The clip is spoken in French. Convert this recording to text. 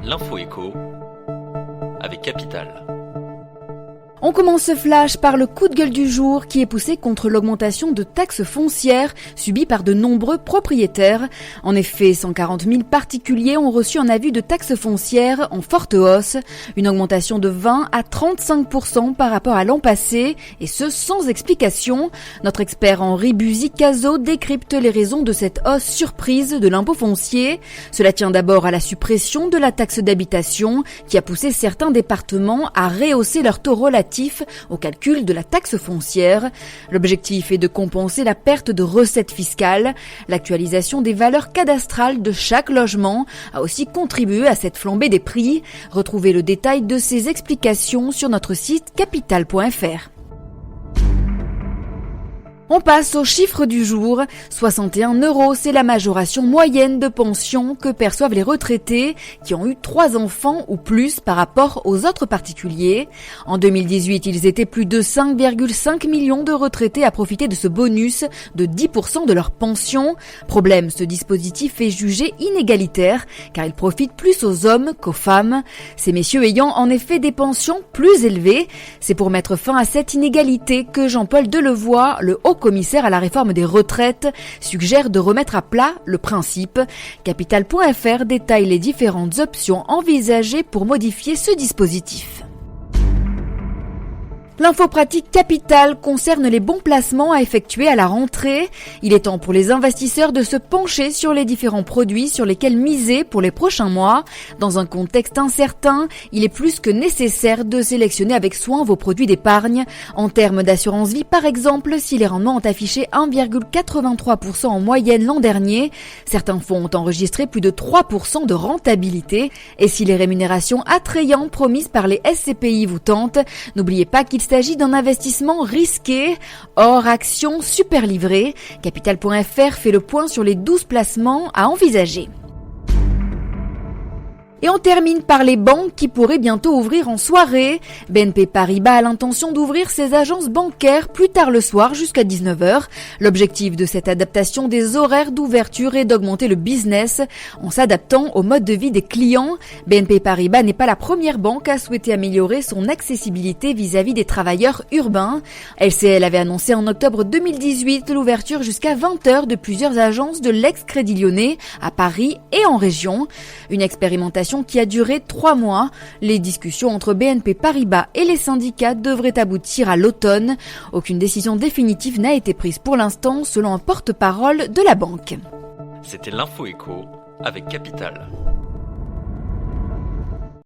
L'info écho avec Capital. On commence ce flash par le coup de gueule du jour qui est poussé contre l'augmentation de taxes foncières subie par de nombreux propriétaires. En effet, 140 000 particuliers ont reçu un avis de taxes foncières en forte hausse, une augmentation de 20 à 35% par rapport à l'an passé, et ce sans explication. Notre expert Henri Buzy-Cazot décrypte les raisons de cette hausse surprise de l'impôt foncier. Cela tient d'abord à la suppression de la taxe d'habitation qui a poussé certains départements à rehausser leur taux relatif au calcul de la taxe foncière. L'objectif est de compenser la perte de recettes fiscales. L'actualisation des valeurs cadastrales de chaque logement a aussi contribué à cette flambée des prix. Retrouvez le détail de ces explications sur notre site capital.fr. On passe aux chiffres du jour. 61 €, c'est la majoration moyenne de pension que perçoivent les retraités qui ont eu 3 enfants ou plus par rapport aux autres particuliers. En 2018, ils étaient plus de 5,5 millions de retraités à profiter de ce bonus de 10% de leur pension. Problème, ce dispositif est jugé inégalitaire car il profite plus aux hommes qu'aux femmes. Ces messieurs ayant en effet des pensions plus élevées. C'est pour mettre fin à cette inégalité que Jean-Paul Delevoye, le haut-commissaire à la réforme des retraites, suggère de remettre à plat le principe. Capital.fr détaille les différentes options envisagées pour modifier ce dispositif. L'info pratique Capital concerne les bons placements à effectuer à la rentrée. Il est temps pour les investisseurs de se pencher sur les différents produits sur lesquels miser pour les prochains mois. Dans un contexte incertain, il est plus que nécessaire de sélectionner avec soin vos produits d'épargne. En termes d'assurance vie, par exemple, si les rendements ont affiché 1,83% en moyenne l'an dernier, certains fonds ont enregistré plus de 3% de rentabilité. Et si les rémunérations attrayantes promises par les SCPI vous tentent, n'oubliez pas qu'il s'agit d'un investissement risqué, or action super livrée. Capital.fr fait le point sur les 12 placements à envisager. Et on termine par les banques qui pourraient bientôt ouvrir en soirée. BNP Paribas a l'intention d'ouvrir ses agences bancaires plus tard le soir jusqu'à 19h. L'objectif de cette adaptation des horaires d'ouverture est d'augmenter le business en s'adaptant au mode de vie des clients. BNP Paribas n'est pas la première banque à souhaiter améliorer son accessibilité vis-à-vis des travailleurs urbains. LCL avait annoncé en octobre 2018 l'ouverture jusqu'à 20h de plusieurs agences de l'ex-Crédit Lyonnais à Paris et en région. Une expérimentation qui a duré 3 mois. Les discussions entre BNP Paribas et les syndicats devraient aboutir à l'automne. Aucune décision définitive n'a été prise pour l'instant, selon un porte-parole de la banque. C'était l'info écho avec Capital.